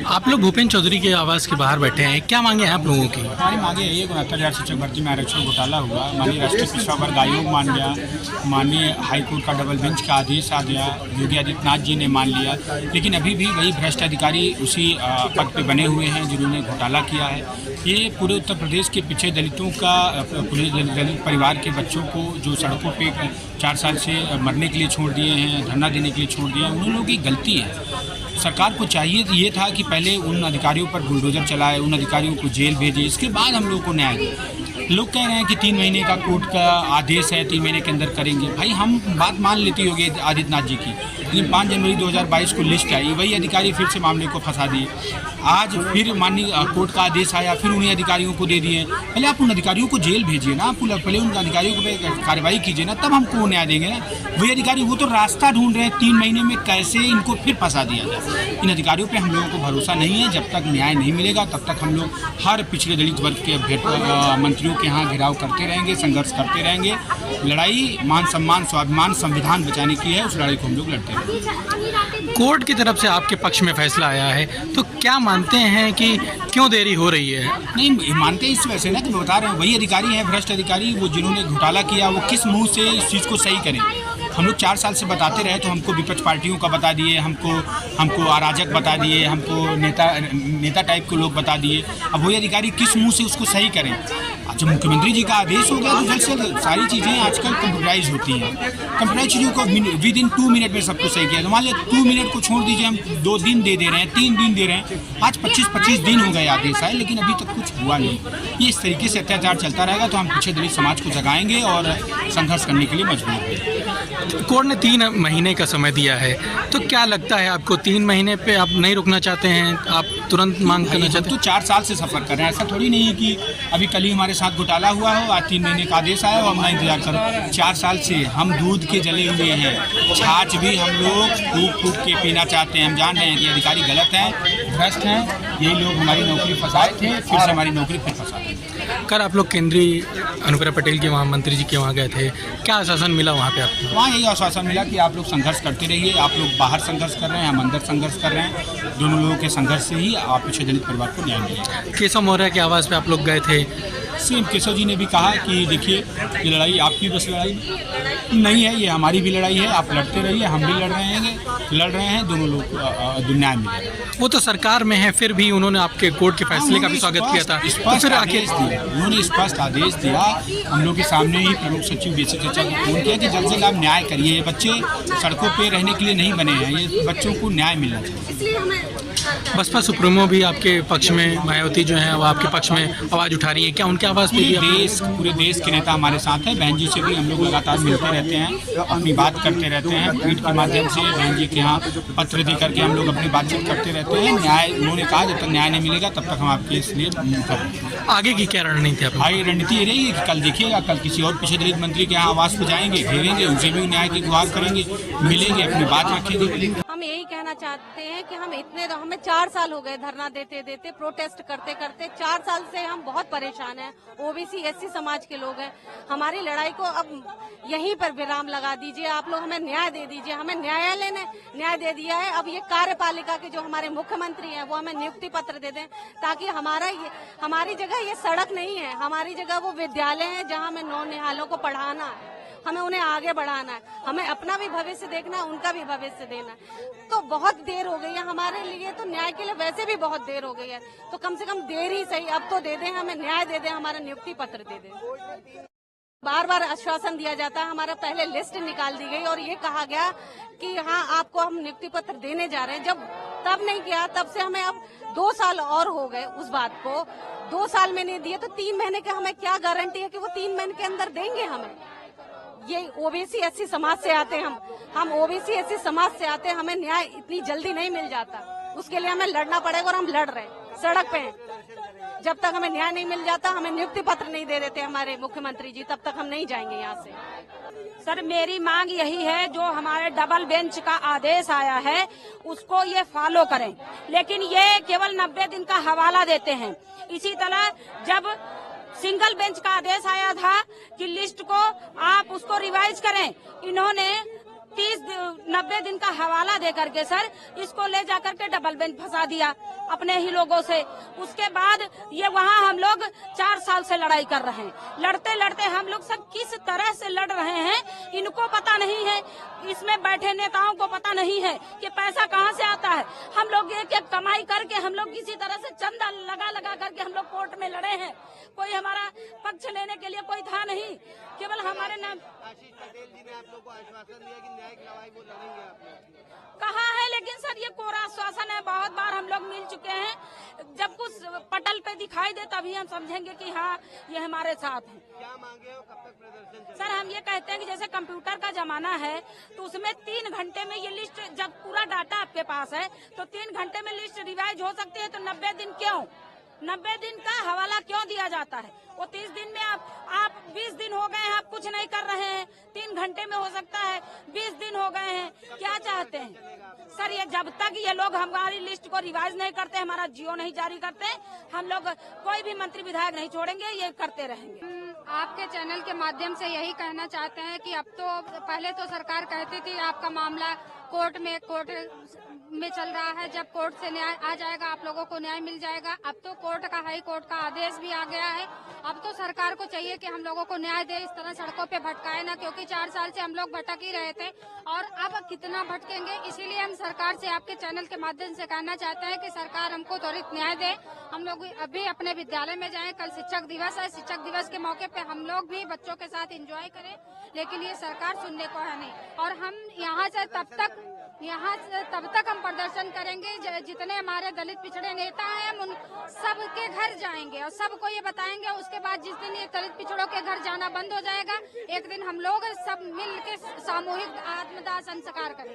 आप लोग भूपेंद्र चौधरी के आवास के बाहर बैठे हैं, क्या मांगे हैं आप लोगों की? हमारी मांगे यही है कि 69,000 शिक्षक भर्ती में आरक्षण घोटाला हुआ, माननीय राष्ट्रीय पिछड़ा वर्ग आयोग मान गया, माननीय हाईकोर्ट का डबल बेंच का आदेश आ गया, योगी आदित्यनाथ जी ने मान लिया, लेकिन अभी भी वही भ्रष्ट अधिकारी उसी पद पे बने हुए हैं जिन्होंने घोटाला किया है। ये पूरे उत्तर प्रदेश के पीछे दलितों का, पूरे दलित परिवार के बच्चों को जो सड़कों पे 4 साल से मरने के लिए छोड़ दिए हैं, धरना देने के लिए छोड़ दिए हैं, उन लोगों की गलती है। सरकार को चाहिए ये था कि पहले उन अधिकारियों पर बुलडोजर चलाए, उन अधिकारियों को जेल भेजे, इसके बाद हम लोग को न्याय दे। लोग कह रहे हैं कि 3 महीने का कोर्ट का आदेश है, 3 महीने के अंदर करेंगे। भाई हम बात मान लेती होगी आदित्यनाथ जी की, लेकिन 5 जनवरी 2022 को लिस्ट आई, वही अधिकारी फिर से मामले को फंसा दिए। आज फिर माननीय कोर्ट का आदेश आया, फिर उन्हीं अधिकारियों को दे दिए। पहले आप उन अधिकारियों को जेल भेजिए ना, पहले उन अधिकारियों को कार्रवाई कीजिए ना, तब हमको न्याय देंगे ना। वही अधिकारी वो तो रास्ता ढूंढ रहे हैं 3 महीने में कैसे इनको फिर फंसा दिया जाए। इन अधिकारियों पे हम लोगों को भरोसा नहीं है। जब तक न्याय नहीं मिलेगा तब तक हम लोग हर पिछड़े दलित वर्ग के मंत्रियों के यहाँ घेराव करते रहेंगे, संघर्ष करते रहेंगे। लड़ाई मान सम्मान स्वाभिमान संविधान बचाने की है, उस लड़ाई को हम लोग लड़ते रहेंगे। कोर्ट की तरफ से आपके पक्ष में फैसला आया है, तो क्या मानते हैं कि क्यों देरी हो रही है? नहीं मानते इस वजह से ना कि मैं बता रहे हैं, वही अधिकारी हैं भ्रष्ट अधिकारी, वो जिन्होंने घोटाला किया, वो किस मुंह से इस चीज़ को सही करें। हम लोग 4 साल से बताते रहे तो हमको विपक्ष पार्टियों का बता दिए, हमको अराजक बता दिए, हमको नेता टाइप के लोग बता दिए। अब वही अधिकारी किस मुंह से उसको सही करें? जब मुख्यमंत्री जी का आदेश हो गया तो जल्द से जल्द सारी चीज़ें आजकल कंप्यूटराइज होती हैं। कंप्यूटराइज चीज़ों को विदिन 2 मिनट में सब कुछ सही किया। तो मान लिया 2 मिनट को छोड़ दीजिए, हम 2 दिन दे रहे हैं, 3 दिन दे रहे हैं, आज 25-25 दिन हो गए आदेश आए, लेकिन अभी तक कुछ हुआ नहीं। ये इस तरीके से अत्याचार चलता रहेगा तो हम पीछे दलित समाज को जगाएंगे और संघर्ष करने के लिए मजबूर हैं। कोर्ट ने 3 महीने का समय दिया है, तो क्या लगता है आपको 3 महीने पे आप नहीं रुकना चाहते हैं, आप तुरंत मांग करना चाहते हैं? तो 4 साल से सफ़र कर रहे हैं, ऐसा थोड़ी नहीं है कि अभी कल ही हमारे साथ घोटाला हुआ हो, आज 3 महीने का आदेश आया हो, हम ना इंतजार करो। 4 साल से हम दूध के जले हुए हैं, छाछ भी हम लोग फूक के पीना चाहते हैं। हम जान रहे हैं कि अधिकारी गलत हैं, भ्रष्ट हैं, यही लोग हमारी नौकरी फंसाए थे, फिर से हमारी नौकरी फिर फंसा देंगे। कल आप लोग केंद्रीय अनुप्रिया पटेल के वहाँ मंत्री जी के वहाँ गए थे, क्या आश्वासन मिला वहाँ पे आपको? वहाँ यही आश्वासन मिला कि आप लोग संघर्ष करते रहिए, आप लोग बाहर संघर्ष कर रहे हैं, हम अंदर संघर्ष कर रहे हैं, दोनों लोगों के संघर्ष से ही आप पीछे दलित परिवार को न्याय मिलेगा। केशव मौर्य के आवास पे आप लोग गए थे, सीएम केशव जी ने भी कहा कि देखिए ये लड़ाई आपकी बस लड़ाई नहीं है, ये हमारी भी लड़ाई है, आप लड़ते रहिए, हम भी लड़ रहे हैं, दोनों लोग न्याय मिलेगा। वो तो सरकार में है, फिर भी उन्होंने आपके कोर्ट के फैसले का भी स्वागत किया था। स्पष्ट आदेश दिया, उन्होंने स्पष्ट आदेश दिया, हम लोग के सामने ही प्रमुख सचिव बीसी चर्चा को फोन किया कि जल्द से जल्द आप न्याय करिए। ये बच्चे सड़कों पे रहने के लिए नहीं बने हैं, ये बच्चों को न्याय मिलना चाहिए। बसपा सुप्रीमो भी आपके पक्ष में, मायावती जो है वो आपके पक्ष में आवाज़ उठा रही है, क्या उनके आवाज़ पे भी? पूरे देश के नेता हमारे साथ हैं, बहन जी से भी हम लोग लगातार मिलते रहते हैं, अपनी बात करते रहते हैं, ट्वीट के माध्यम से बहन जी के यहाँ पत्र दे करके हम लोग अपनी बातचीत करते रहते हैं। न्याय उन्होंने कहा जब तक न्याय नहीं मिलेगा तब तक हम आपके इसलिए करेंगे। आगे की क्या रणनीति है? आगे रणनीति ये रही है कि कल देखिएगा, कल किसी और पिछड़े दलित मंत्री के यहाँ आवास पे जाएंगे, घेरेंगे, उनसे भी न्याय की गुहार करेंगे, मिलेंगे, अपनी बात रखेंगे। हम यही कहना चाहते हैं कि हमें 4 साल हो गए धरना देते देते, प्रोटेस्ट करते करते। 4 साल से हम बहुत परेशान हैं, ओबीसी एससी समाज के लोग हैं। हमारी लड़ाई को अब यहीं पर विराम लगा दीजिए, आप लोग हमें न्याय दे दीजिए। हमें न्यायालय ने न्याय दे दिया है, अब ये कार्यपालिका के जो हमारे मुख्यमंत्री हैं वो हमें नियुक्ति पत्र दे दें, ताकि हमारी जगह ये सड़क नहीं है, हमारी जगह वो विद्यालय है जहाँ हमें नौनिहालों को पढ़ाना है, हमें उन्हें आगे बढ़ाना है, हमें अपना भी भविष्य देखना है, उनका भी भविष्य देना है। तो बहुत देर हो गई है हमारे लिए, तो न्याय के लिए वैसे भी बहुत देर हो गई है, तो कम से कम देर ही सही अब तो दे दें, हमें न्याय दे दें, हमारा नियुक्ति पत्र दे दें। बार बार आश्वासन दिया जाता है, हमारा पहले लिस्ट निकाल दी गई और ये कहा गया कि हाँ आपको हम नियुक्ति पत्र देने जा रहे हैं। जब तब नहीं किया, तब से हमें अब 2 साल और हो गए उस बात को, 2 साल में नहीं दिए तो 3 महीने के हमें क्या गारंटी है कि वो 3 महीने के अंदर देंगे हमें? ये ओबीसी एससी समाज से आते हैं, हम ओबीसी एससी समाज से आते हैं, हमें न्याय इतनी जल्दी नहीं मिल जाता, उसके लिए हमें लड़ना पड़ेगा और हम लड़ रहे हैं, सड़क पे हैं। जब तक हमें न्याय नहीं मिल जाता, हमें नियुक्ति पत्र नहीं दे देते हमारे मुख्यमंत्री जी, तब तक हम नहीं जाएंगे यहाँ से। सर मेरी मांग यही है, जो हमारे डबल बेंच का आदेश आया है उसको ये फॉलो करें, लेकिन ये केवल 90 दिन का हवाला देते हैं। इसी तरह जब सिंगल बेंच का आदेश आया था कि लिस्ट को आप उसको रिवाइज करें, इन्होंने 90 दिन का हवाला दे करके सर इसको ले जाकर के डबल बेंच फंसा दिया। अपने ही लोगों से। उसके बाद ये वहाँ हम लोग 4 साल से लड़ाई कर रहे हैं। लड़ते लड़ते हम लोग सब किस तरह से लड़ रहे हैं इनको पता नहीं है, इसमें बैठे नेताओं को पता नहीं है कि पैसा कहाँ से आता है। हम लोग एक एक कमाई करके हम लोग किसी तरह से चंदा लगा लगा करके हम लोग कोर्ट में लड़े हैं। कोई हमारा पक्ष लेने के लिए कोई था नहीं, केवल हमारे नाम आशीष पटेल जी ने आप लोगों को आश्वासन दिया कि न्यायिक लड़ाई वो लड़ेंगे आप कहा है, लेकिन सर ये कोरा आश्वासन है। बहुत बार हम लोग मिल चुके हैं, जब कुछ पटल पे दिखाई दे तभी हम समझेंगे कि हाँ ये हमारे साथ है। क्या मांगे हो, कब तक प्रदर्शन चलेगा? सर हम ये कहते हैं कि जैसे कंप्यूटर का जमाना है तो उसमें 3 घंटे में ये लिस्ट, जब पूरा डाटा आपके पास है तो 3 घंटे में लिस्ट रिवाइज हो सकती है, तो 90 दिन क्यों? 90 दिन का हवाला क्यों दिया जाता है? वो 30 दिन में आप 20 दिन हो गए हैं, आप कुछ नहीं कर रहे हैं। 3 घंटे में हो सकता है, 20 दिन हो गए हैं, क्या चाहते हैं सर? ये जब तक ये लोग हमारी लिस्ट को रिवाइज नहीं करते, हमारा जियो नहीं जारी करते, हम लोग कोई भी मंत्री विधायक नहीं छोड़ेंगे, ये करते रहेंगे। आपके चैनल के माध्यम से यही कहना चाहते हैं कि अब तो पहले तो सरकार कहती थी आपका मामला कोर्ट में चल रहा है, जब कोर्ट से न्याय आ जाएगा आप लोगों को न्याय मिल जाएगा। अब तो कोर्ट का, हाई कोर्ट का आदेश भी आ गया है। अब तो सरकार को चाहिए कि हम लोगों को न्याय दे, इस तरह सड़कों पे भटकाए ना, क्योंकि 4 साल से हम लोग भटक ही रहे थे और अब कितना भटकेंगे। इसीलिए हम सरकार से आपके चैनल के माध्यम से कहना चाहते हैं कि सरकार हमको त्वरित न्याय दे। हम लोग अभी अपने विद्यालय में जाएं, कल शिक्षक दिवस है, शिक्षक दिवस के मौके पे हम लोग भी बच्चों के साथ एंजॉय करें, लेकिन ये सरकार सुनने को है नहीं। और हम यहाँ से तब तक हम प्रदर्शन करेंगे जितने हमारे दलित पिछड़े नेता हैं, हम उन सबके घर जाएंगे और सबको ये बताएंगे। उसके बाद जिस दिन ये दलित पिछड़ों के घर जाना बंद हो जाएगा, एक दिन हम लोग सब मिल के सामूहिक आत्मदाह संस्कार करेंगे।